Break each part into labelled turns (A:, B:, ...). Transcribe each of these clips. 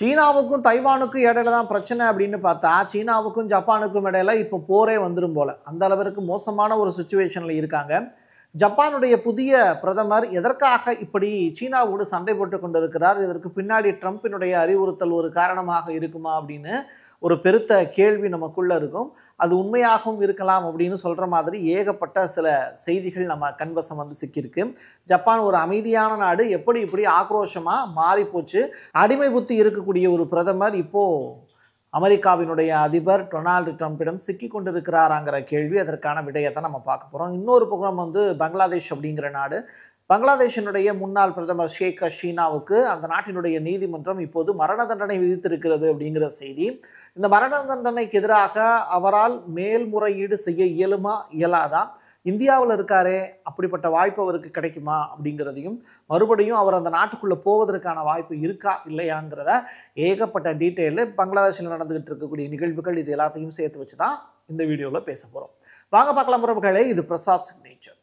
A: சீனாவுக்கும் தைவானுக்கும் இடையில தான் பிரச்சனை அப்படின்னு பார்த்தா சீனாவுக்கும் ஜப்பானுக்கும் இடையில இப்போ போரே வந்துடும் போல. அந்த அளவிற்கு மோசமான ஒரு சிச்சுவேஷனில் இருக்காங்க. ஜப்பானுடைய புதிய பிரதமர் எதற்காக இப்படி சீனாவோடு சண்டை போட்டு கொண்டிருக்கிறார்? இதற்கு பின்னாடி ட்ரம்பினுடைய அறிவுறுத்தல் ஒரு காரணமாக இருக்குமா அப்படின்னு ஒரு பெருத்த கேள்வி நமக்குள்ள இருக்கும். அது உண்மையாகவும் இருக்கலாம் அப்படின்னு சொல்ற மாதிரி ஏகப்பட்ட சில செய்திகள் நம்ம கண்வசம் வந்து சிக்கியிருக்கு. ஜப்பான் ஒரு அமைதியான நாடு, எப்படி இப்படி ஆக்ரோஷமா மாறி போச்சு. அடிமை புத்தி இருக்கக்கூடிய ஒரு பிரதமர் இப்போ அமெரிக்காவினுடைய அதிபர் டொனால்டு ட்ரம்பிடம் சிக்கி கொண்டிருக்கிறாராங்கிற கேள்வி, அதற்கான விடயத்தை நம்ம பார்க்க போகிறோம். இன்னொரு பக்கம் வந்து பங்களாதேஷ் அப்படிங்கிற நாடு, பங்களாதேஷினுடைய முன்னாள் பிரதமர் ஷேக் ஹசீனாவுக்கு அந்த நாட்டினுடைய நீதிமன்றம் இப்போது மரண தண்டனை விதித்திருக்கிறது அப்படிங்கிற செய்தி. இந்த மரண தண்டனைக்கு எதிராக அவரால் மேல்முறையீடு செய்ய இயலாதா? இந்தியாவில் இருக்காரே, அப்படிப்பட்ட வாய்ப்பு அவருக்கு கிடைக்குமா அப்படிங்கிறதையும், மறுபடியும் அவர் அந்த நாட்டுக்குள்ளே போவதற்கான வாய்ப்பு இருக்கா இல்லையாங்கிறத ஏகப்பட்ட டீட்டெயிலு பங்களாதேஷில் நடந்துகிட்டு இருக்கக்கூடிய நிகழ்வுகள் இது எல்லாத்தையும் சேர்த்து வச்சு தான் இந்த வீடியோவில் பேச போகிறோம். வாங்க பார்க்கலாம் உறவுகளே. இது Prasad signature.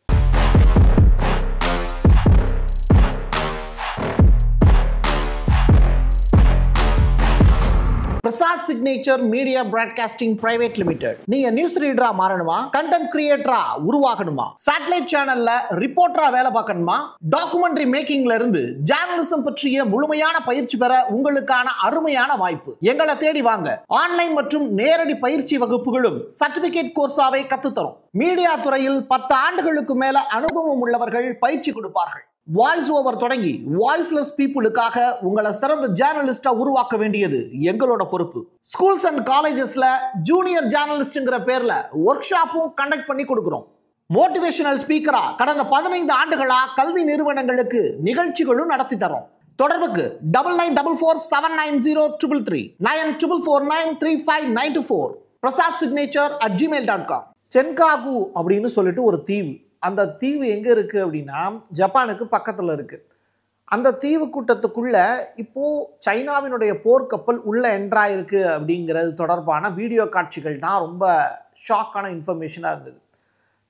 A: Prasad signature media broadcasting private limited. நீங்க நியூஸ் ரீடரா மாறணுமா? கண்டென்ட் கிரியேட்டரா உருவாகணுமா? சேட்டலைட் சேனல்ல ரிப்போர்ட்டரா வேலை பார்க்கணுமா? டாக்குமெண்ட்ரி மேக்கிங்ல இருந்து ஜேர்னலிசம் பற்றிய முழுமையான பயிற்சி பெற உங்களுக்கான அருமையான வாய்ப்பு. எங்களை தேடி வாங்க. ஆன்லைன் மற்றும் நேரடி பயிற்சி வகுப்புகளும் சர்டிபிகேட் கோர்ஸாவே கத்துத்தரும். மீடியா துறையில் 10 ஆண்டுகளுக்கு மேல அனுபவம் உள்ளவர்கள் பயிற்சி கொடுப்பார்கள். வாய்ஸ் ஓவர் தொடங்கி வாய்ஸ்லெஸ் பீப்புளுக்காக உங்களை சிறந்த ஜேர்னலிஸ்டா உருவாக்க வேண்டியது எங்களோட பொறுப்பு. ஸ்கூல்ஸ் அண்ட் காலேஜஸ்ல ஜூனியர் ஜேர்னலிஸ்ட்ங்கிற பேர்ல ஒர்க் ஷாப்பும் கண்டக்ட் பண்ணி கொடுக்கிறோம். மோட்டிவேஷனல் ஸ்பீக்கரா கடந்த 15 ஆண்டுகளா கல்வி நிறுவனங்களுக்கு நிகழ்ச்சிகளும் நடத்தி தரோம். தொடர்புக்கு 9944790333 94493594 prasadsignature@gmail.com. சென்காகு அப்படின்னு சொல்லிட்டு ஒரு தீவு. அந்த தீவு எங்கே இருக்குது அப்படின்னா ஜப்பானுக்கு பக்கத்தில் இருக்குது. அந்த தீவு கூட்டத்துக்குள்ள இப்போது சைனாவினுடைய போர்க்கப்பல் உள்ளே என்ட்ராயிருக்கு அப்படிங்கிறது தொடர்பான வீடியோ காட்சிகள் தான் ரொம்ப ஷாக்கான இன்ஃபர்மேஷனாக இருந்தது.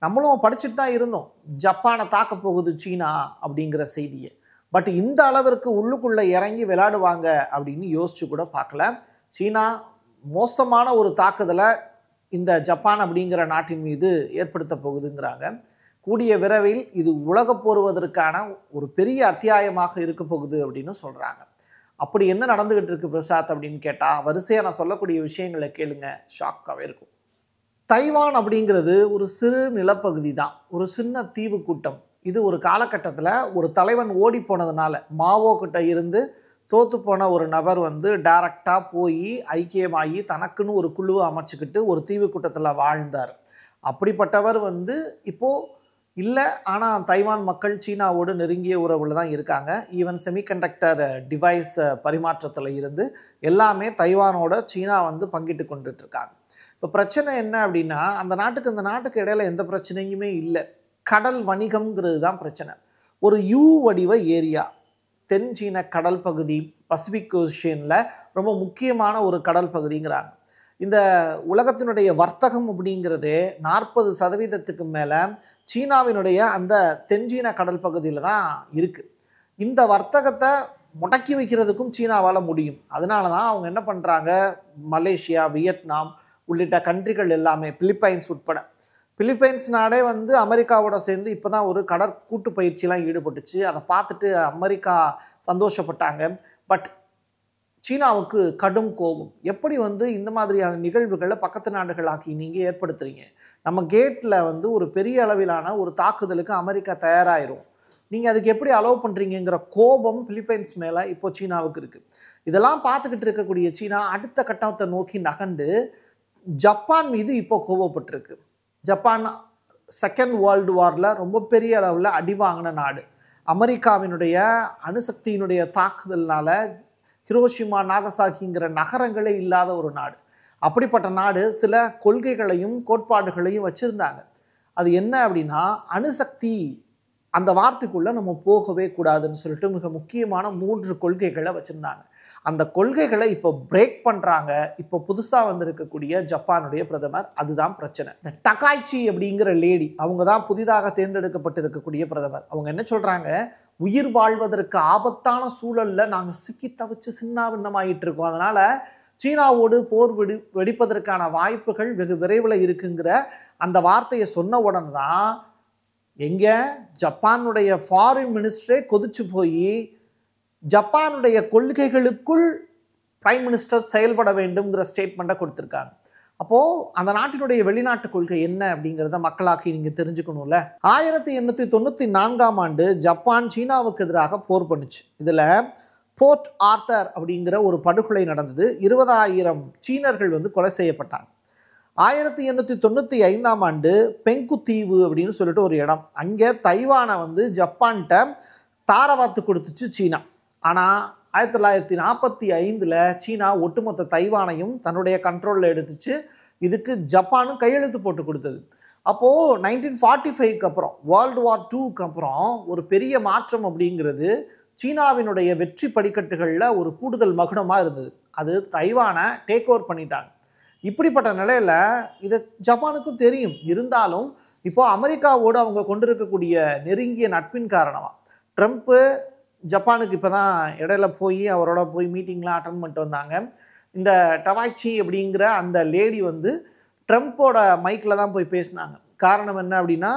A: நம்மளும் படிச்சுட்டு தான் இருந்தோம், ஜப்பானை தாக்க போகுது சீனா அப்படிங்கிற செய்தியை. பட் இந்த அளவிற்கு உள்ளுக்குள்ளே இறங்கி விளையாடுவாங்க அப்படின்னு யோசிச்சு கூட பார்க்கல. சீனா மோசமான ஒரு தாக்குதலை இந்த ஜப்பான் அப்படிங்கிற நாட்டின் மீது ஏற்படுத்த போகுதுங்கிறாங்க. கூடிய விரைவில் இது உலக போருவதற்கான ஒரு பெரிய அத்தியாயமாக இருக்க போகுது அப்படின்னு சொல்கிறாங்க. அப்படி என்ன நடந்துகிட்டு இருக்கு பிரசாத் அப்படின்னு கேட்டால், வரிசையாக நான் சொல்லக்கூடிய விஷயங்களை கேளுங்க, ஷாக்காகவே இருக்கும். தைவான் அப்படிங்கிறது ஒரு சிறு நிலப்பகுதி தான், ஒரு சின்ன தீவு கூட்டம். இது ஒரு காலகட்டத்தில் ஒரு தலைவன் ஓடி போனதுனால, மாவோ கிட்ட இருந்து தோத்து போன ஒரு நபர் வந்து டைரக்டாக போய் ஐக்கியமாகி தனக்குன்னு ஒரு குழுவை அமைச்சுக்கிட்டு ஒரு தீவு கூட்டத்தில் வாழ்ந்தார். அப்படிப்பட்டவர் வந்து இப்போது இல்லை, ஆனால் தைவான் மக்கள் சீனாவோடு நெருங்கிய உறவில் தான் இருக்காங்க. ஈவன் செமிகண்டக்டர் டிவைஸ் பரிமாற்றத்தில் இருந்து எல்லாமே தைவானோட சீனா வந்து பங்கிட்டு கொண்டுட்டு இருக்காங்க. இப்போ பிரச்சனை என்ன அப்படின்னா, அந்த நாட்டுக்கு இடையில எந்த பிரச்சனையுமே இல்லை. கடல் வணிகம்ங்கிறது தான் பிரச்சனை. ஒரு யூ வடிவ ஏரியா, தென் சீன கடல் பகுதி, பசிபிக் ஓஷனில் ரொம்ப முக்கியமான ஒரு கடல் பகுதிங்கிறாங்க. இந்த உலகத்தினுடைய வர்த்தகம் அப்படிங்கிறதே 40% மேலே சீனாவினுடைய அந்த தென்சீன கடல் பகுதியில் தான் இருக்குது. இந்த வர்த்தகத்தை முடக்கி வைக்கிறதுக்கும் சீனாவால் முடியும். அதனால தான் அவங்க என்ன பண்ணுறாங்க, மலேசியா, வியட்நாம் உள்ளிட்ட கண்ட்ரிகள் எல்லாமே, பிலிப்பைன்ஸ் உட்பட, பிலிப்பைன்ஸ் நாடே வந்து அமெரிக்காவோட சேர்ந்து இப்போ தான் ஒரு கடற்கூட்டு பயிற்சியெலாம் ஈடுபட்டுச்சு. அதை பார்த்துட்டு அமெரிக்கா சந்தோஷப்பட்டாங்க. பட் சீனாவுக்கு கடும் கோபம். எப்படி வந்து இந்த மாதிரியான நிகழ்வுகளை பக்கத்து நாடுகளாக்கி நீங்கள் ஏற்படுத்துறீங்க? நம்ம கேட்டில் வந்து ஒரு பெரிய அளவிலான ஒரு தாக்குதலுக்கு அமெரிக்கா தயாராகிரும், நீங்கள் அதுக்கு எப்படி அலோவ் பண்ணுறீங்கிற கோபம் பிலிப்பைன்ஸ் மேலே இப்போ சீனாவுக்கு இருக்குது. இதெல்லாம் பார்த்துக்கிட்டு இருக்கக்கூடிய சீனா அடுத்த கட்டத்தை நோக்கி நகண்டு ஜப்பான் மீது இப்போ கோபப்பட்டிருக்கு. ஜப்பான் செகண்ட் வேர்ல்டு வாரில் ரொம்ப பெரிய அளவில் அடி வாங்கின நாடு. அமெரிக்காவினுடைய அணுசக்தியினுடைய தாக்குதல்னால ஹிரோஷிமா, நாகசாக்கிங்கிற நகரங்களே இல்லாத ஒரு நாடு. அப்படிப்பட்ட நாடு சில கொள்கைகளையும் கோட்பாடுகளையும் வச்சுருந்தாங்க. அது என்ன அப்படின்னா, அணுசக்தி அந்த வார்த்தைக்குள்ளே நம்ம போகவே கூடாதுன்னு சொல்லிட்டு மிக முக்கியமான 3 கொள்கைகளை வச்சுருந்தாங்க. அந்த கொள்கைகளை இப்போ பிரேக் பண்ணுறாங்க இப்போ புதுசாக வந்திருக்கக்கூடிய ஜப்பானுடைய பிரதமர். அதுதான் பிரச்சனை. இந்த டகாய்ச்சி அப்படிங்கிற லேடி, அவங்க தான் புதிதாக தேர்ந்தெடுக்கப்பட்டு இருக்கக்கூடிய பிரதமர். அவங்க என்ன சொல்கிறாங்க, உயிர் வாழ்வதற்கு ஆபத்தான சூழல்ல நாங்கள் சிக்கி தவிச்சு சின்னாபின்னமாயிட்டு இருக்கோம். அதனால சீனாவோடு போர் வெடிப்பதற்கான வாய்ப்புகள் வெகு விரைவில் இருக்குங்கிற அந்த வார்த்தையை சொன்ன உடனே தான் எங்க ஜப்பானுடைய ஃபாரின் மினிஸ்டரே கொதிச்சு போய் ஜப்பானுடைய கொள்கைகளுக்குள் பிரைம் மினிஸ்டர் செயல்பட வேண்டும்ங்கிற ஸ்டேட்மெண்ட்டை கொடுத்துருக்காங்க. அப்போது அந்த நாட்டினுடைய வெளிநாட்டு கொள்கை என்ன அப்படிங்கிறத மக்களாக்கி நீங்கள் தெரிஞ்சுக்கணும்ல. 1894 ஜப்பான் சீனாவுக்கு எதிராக போர் பண்ணுச்சு. இதில் போர்ட் ஆர்த்தர் அப்படிங்கிற ஒரு படுகொலை நடந்தது. 20,000 சீனர்கள் கொலை செய்யப்பட்டாங்க. 1895 பெங்கு தீவு அப்படின்னு சொல்லிட்டு ஒரு இடம், அங்கே தைவானை ஜப்பான்கிட்ட தாரவாத்து கொடுத்துச்சு சீனா. ஆனால் 1945 சீனா ஒட்டுமொத்த தைவானையும் தன்னுடைய கண்ட்ரோலில் எடுத்துச்சு. இதுக்கு ஜப்பானும் கையெழுத்து போட்டு கொடுத்தது. அப்போது 1945க்கு அப்புறம், வேர்ல்டு வார் 2க்கு அப்புறம் ஒரு பெரிய மாற்றம் அப்படிங்கிறது சீனாவினுடைய வெற்றி படிக்கட்டுகளில் ஒரு கூடுதல் மகுடமாக இருந்தது. அது தைவானை டேக் ஓவர் பண்ணிட்டாங்க. இப்படிப்பட்ட நிலையில் இதை ஜப்பானுக்கும் தெரியும். இருந்தாலும் இப்போது அமெரிக்காவோடு அவங்க கொண்டிருக்கக்கூடிய நெருங்கிய நட்பின் காரணமாக ட்ரம்ப்பு ஜப்பானுக்கு இப்போ தான் இடையில போய் அவரோட போய் மீட்டிங்லாம் அட்டன் பண்ணிட்டு வந்தாங்க. இந்த டவாய்ச்சி அப்படிங்கிற அந்த லேடி ட்ரம்ப்போட மைக்கில் தான் போய் பேசினாங்க. காரணம் என்ன அப்படின்னா,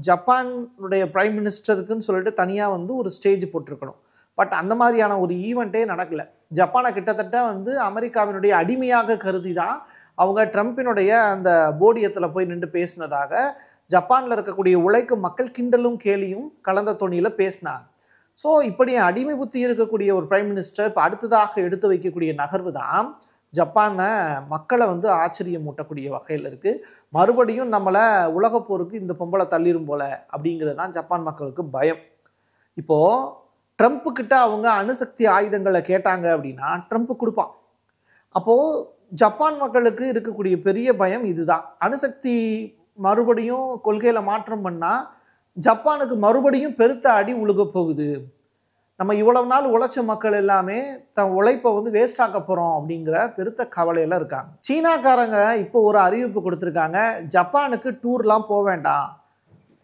A: ஜப்பானுடைய பிரைம் மினிஸ்டருக்குன்னு சொல்லிட்டு தனியாக ஒரு ஸ்டேஜ் போட்டிருக்கணும். பட் அந்த மாதிரியான ஒரு ஈவெண்ட்டே நடக்கலை. ஜப்பானை கிட்டத்தட்ட அமெரிக்காவினுடைய அடிமையாக கருதி தான் அவங்க ட்ரம்ப்பினுடைய அந்த போடியத்தில் போய் நின்று பேசினதாக ஜப்பானில் இருக்கக்கூடிய உழைக்கும் மக்கள் கிண்டலும் கேலியும் கலந்த தொனியில் பேசினாங்க. ஸோ இப்படி அடிமை புத்தி இருக்கக்கூடிய ஒரு பிரைம் மினிஸ்டர் இப்போ அடுத்ததாக எடுத்து வைக்கக்கூடிய நகர்வு தான் ஜப்பானை மக்களை ஆச்சரியம் மூட்டக்கூடிய வகையில் இருக்குது. மறுபடியும் நம்மளை உலகப்போருக்கு இந்த பொம்பளை தள்ளிரும் போல அப்படிங்கிறது தான் ஜப்பான் மக்களுக்கு பயம். இப்போது ட்ரம்ப்பு கிட்ட அவங்க அணுசக்தி ஆயுதங்களை கேட்டாங்க அப்படின்னா ட்ரம்ப் கொடுப்பான். அப்போது ஜப்பான் மக்களுக்கு இருக்கக்கூடிய பெரிய பயம் இதுதான். அணுசக்தி மறுபடியும் கொள்கையில் மாற்றம் பண்ணால் ஜப்பானுக்கு மறுபடியும் பெருத்த அடி உழுக போகுது. நம்ம இவ்வளவு நாள் உழைச்ச மக்கள் எல்லாமே தன் உழைப்பை வேஸ்ட் ஆக்க போகிறோம் அப்படிங்கிற பெருத்த கவலையில் இருக்காங்க. சீனாக்காரங்க இப்போ ஒரு அறிவிப்பு கொடுத்துருக்காங்க, ஜப்பானுக்கு டூர்லாம் போக வேண்டாம்,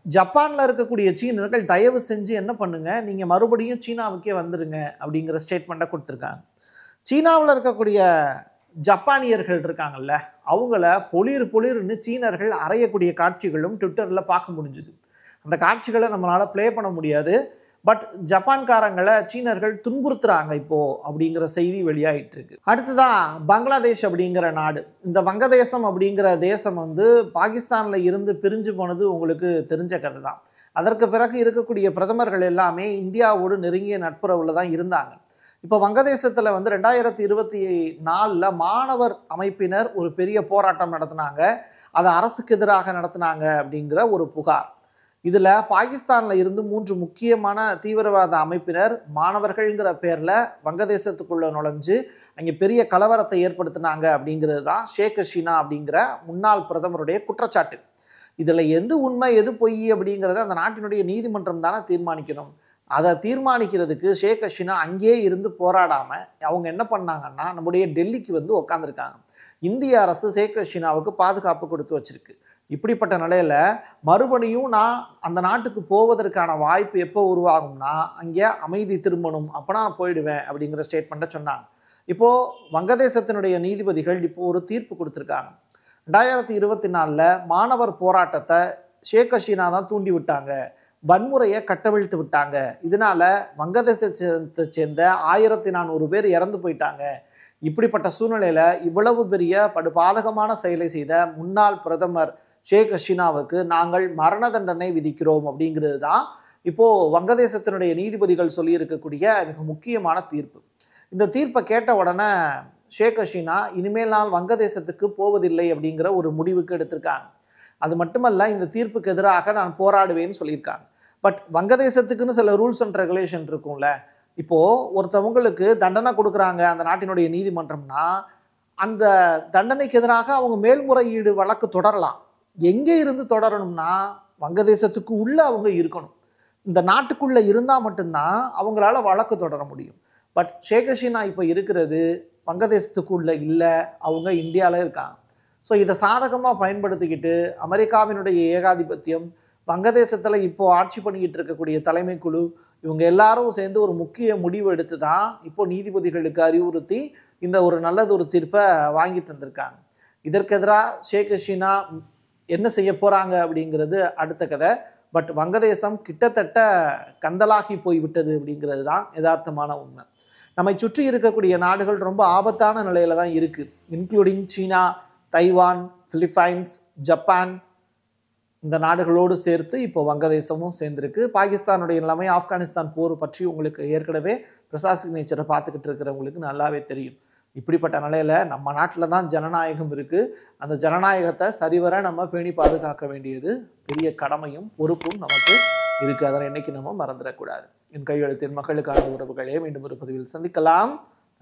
A: ஜப்பானில் இருக்கக்கூடிய சீனர்கள் தயவு செஞ்சு என்ன பண்ணுங்க, நீங்கள் மறுபடியும் சீனாவுக்கே வந்துடுங்க அப்படிங்கிற ஸ்டேட்மெண்ட்டை கொடுத்துருக்காங்க. சீனாவில் இருக்கக்கூடிய ஜப்பானியர்கள் இருக்காங்கல்ல, அவங்கள பொலிர்னு சீனர்கள் அறையக்கூடிய காட்சிகளும் ட்விட்டரில் பார்க்க முடிஞ்சுது. அந்த காட்சிகளை நம்மளால் ப்ளே பண்ண முடியாது. பட் ஜப்பான்காரங்களை சீனர்கள் துன்புறுத்துறாங்க இப்போது அப்படிங்கிற செய்தி வெளியாகிட்டு இருக்கு. அடுத்ததான் பங்களாதேஷ் அப்படிங்கிற நாடு. இந்த வங்கதேசம் அப்படிங்கிற தேசம் பாகிஸ்தானில் இருந்து பிரிஞ்சு போனது உங்களுக்கு தெரிஞ்ச கதை தான். அதற்கு பிறகு இருக்கக்கூடிய பிரதமர்கள் எல்லாமே இந்தியாவோடு நெருங்கிய நட்புறவில் தான் இருந்தாங்க. இப்போ வங்கதேசத்தில் 2024 மாணவர் அமைப்பினர் ஒரு பெரிய போராட்டம் நடத்தினாங்க. அதை அரசுக்கு எதிராக நடத்தினாங்க அப்படிங்கிற ஒரு புகார். இதில் பாகிஸ்தானில் இருந்து 3 முக்கியமான தீவிரவாத அமைப்பினர் மாணவர்கள்ங்கிற பேரில் வங்கதேசத்துக்குள்ளே நுழைஞ்சு அங்கே பெரிய கலவரத்தை ஏற்படுத்தினாங்க அப்படிங்கிறது தான் ஷேக் ஹசீனா அப்படிங்கிற முன்னாள் பிரதமருடைய குற்றச்சாட்டு. இதில் எது உண்மை எது பொய் அப்படிங்கிறத அந்த நாட்டினுடைய நீதிமன்றம் தானே தீர்மானிக்கணும். அதை தீர்மானிக்கிறதுக்கு ஷேக் ஹசீனா அங்கேயே இருந்து போராடாமல் அவங்க என்ன பண்ணாங்கன்னா நம்முடைய டெல்லிக்கு உட்காந்துருக்காங்க. இந்திய அரசு ஷேக் ஹசீனாவுக்கு பாதுகாப்பு கொடுத்து வச்சிருக்கு. இப்படிப்பட்ட நிலையில் மறுபடியும் நான் அந்த நாட்டுக்கு போவதற்கான வாய்ப்பு எப்போ உருவாகும்னா அங்கே அமைதி திரும்பணும், அப்போ நான் போயிடுவேன் அப்படிங்கிற ஸ்டேட்மெண்ட்டை சொன்னாங்க. இப்போது வங்கதேசத்தினுடைய நீதிபதிகள் இப்போ ஒரு தீர்ப்பு கொடுத்துருக்காங்க. 2024 மாணவர் போராட்டத்தை ஷேக் ஹசீனா தான் தூண்டி விட்டாங்க, வன்முறையை கட்டவிழ்த்து விட்டாங்க. இதனால வங்கதேசத்தை சேர்ந்த 1400 பேர் இறந்து போயிட்டாங்க. இப்படிப்பட்ட சூழ்நிலையில் இவ்வளவு பெரிய படுபாதகமான செயலை செய்த முன்னாள் பிரதமர் ஷேக் ஹசீனாவுக்கு நாங்கள் மரண தண்டனை விதிக்கிறோம் அப்படிங்கிறது தான் இப்போது வங்கதேசத்தினுடைய நீதிபதிகள் சொல்லியிருக்கக்கூடிய மிக முக்கியமான தீர்ப்பு. இந்த தீர்ப்பை கேட்ட உடனே ஷேக் ஹசீனா இனிமேல் நான் வங்கதேசத்துக்கு போவதில்லை அப்படிங்கிற ஒரு முடிவுக்கு எடுத்திருக்காங்க. அது மட்டுமல்ல, இந்த தீர்ப்புக்கு எதிராக நான் போராடுவேன்னு சொல்லியிருக்காங்க. பட் வங்கதேசத்துக்குன்னு சில ரூல்ஸ் அண்ட் ரெகுலேஷன் இருக்கும்ல. இப்போது ஒருத்தவங்களுக்கு தண்டனை கொடுக்குறாங்க அந்த நாட்டினுடைய நீதிமன்றம்னா அந்த தண்டனைக்கு எதிராக அவங்க மேல்முறையீடு வழக்கு தொடரலாம். எங்கே இருந்து தொடரணும்னா வங்கதேசத்துக்கு உள்ளே அவங்க இருக்கணும். இந்த நாட்டுக்குள்ளே இருந்தால் மட்டும்தான் அவங்களால வழக்கு தொடர முடியும். பட் ஷேக் ஹசீனா இப்போ இருக்கிறது வங்கதேசத்துக்குள்ளே இல்லை, அவங்க இந்தியாவில் இருக்காங்க. ஸோ இதை சாதகமாக பயன்படுத்திக்கிட்டு அமெரிக்காவினுடைய ஏகாதிபத்தியம், வங்கதேசத்தில் இப்போது ஆட்சி பண்ணிக்கிட்டு இருக்கக்கூடிய தலைமை குழு, இவங்க எல்லாரும் சேர்ந்து ஒரு முக்கிய முடிவு எடுத்து தான் இப்போ நீதிபதிகளுக்கு அறிவுறுத்தி இந்த ஒரு நல்லது ஒரு தீர்ப்பை வாங்கி தந்திருக்காங்க. இதற்கு எதிராக ஷேக் ஹசீனா என்ன செய்ய போகிறாங்க அப்படிங்கிறது அடுத்த கதை. பட் வங்கதேசம் கிட்டத்தட்ட கந்தலாகி போய்விட்டது அப்படிங்கிறது தான் யதார்த்தமான உண்மை. நம்மை சுற்றி இருக்கக்கூடிய நாடுகள் ரொம்ப ஆபத்தான நிலையில தான் இருக்குது. இன்க்ளூடிங் சீனா, தைவான், பிலிப்பைன்ஸ், ஜப்பான், இந்த நாடுகளோடு சேர்த்து இப்போ வங்கதேசமும் சேர்ந்துருக்கு. பாகிஸ்தானுடைய நிலைமை, ஆப்கானிஸ்தான் போர் பற்றி உங்களுக்கு ஏற்கனவே பிரசாத் சிக்னேச்சரை பார்த்துக்கிட்டு இருக்கிறவங்களுக்கு நல்லாவே தெரியும். இப்படிப்பட்ட நிலையில் நம்ம நாட்டில் தான் ஜனநாயகம் இருக்குது. அந்த ஜனநாயகத்தை சரிவர நம்ம பேணி பாதுகாக்க வேண்டியது பெரிய கடமையும் பொறுப்பும் நமக்கு இருக்குது. அதனை என்னைக்கு நம்ம மறந்துடக்கூடாது. என் கையெழுத்தின் மக்களுக்கான உறவுகளே, மீண்டும் ஒரு பதிவில் சந்திக்கலாம்.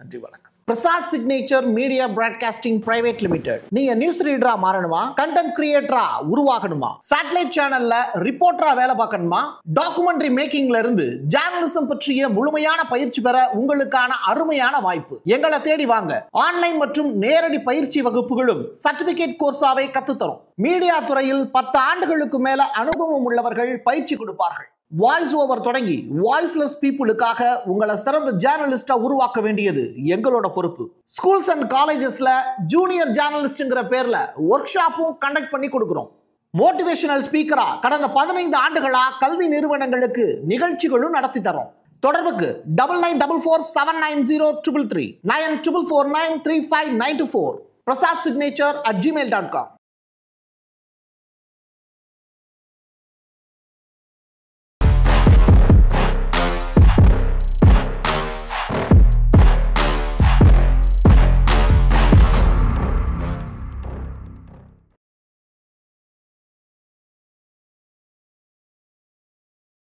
A: நன்றி, வணக்கம். Prasad signature media broadcasting private limited. நீங்க நியூஸ் ரீடரா மாறணுமா, கண்டென்ட் கிரியேட்டரா உருவாகணுமா, சேட்டலைட் சேனல்ல ரிப்போர்ட்டரா வேலை பார்க்கணுமா, டாக்குமெண்ட்ரி மேக்கிங்ல இருந்து ஜேர்னலிசம் பற்றிய முழுமையான பயிற்சி பெற உங்களுக்கான அருமையான வாய்ப்பு. எங்களை தேடி வாங்க. ஆன்லைன் மற்றும் நேரடி பயிற்சி வகுப்புகளும் சர்டிபிகேட் கோர்ஸாவே கத்துத்தரும். மீடியா துறையில் 10 ஆண்டுகளுக்கு மேல அனுபவம் உள்ளவர்கள் பயிற்சி கொடுப்பார்கள். வாய்ஸ் ஓவர் தொடங்கி வாய்ஸ்லெஸ் பீப்புளுக்காக உங்களை சிறந்த ஜேர்னலிஸ்டா உருவாக்க வேண்டியது எங்களோட பொறுப்பு. ஸ்கூல்ஸ் அண்ட் காலேஜஸ்ல ஜூனியர் ஜேர்னலிஸ்ட்ங்கிற பேர்ல ஒர்க் ஷாப்பும் கண்டக்ட் பண்ணி கொடுக்கிறோம். மோட்டிவேஷனல் ஸ்பீக்கரா கடந்த 15 ஆண்டுகளா கல்வி நிறுவனங்களுக்கு நிகழ்ச்சிகளும் நடத்தி தரோம். தொடர்புக்கு 9944790333 94493594 prasadsignature@gmail.com.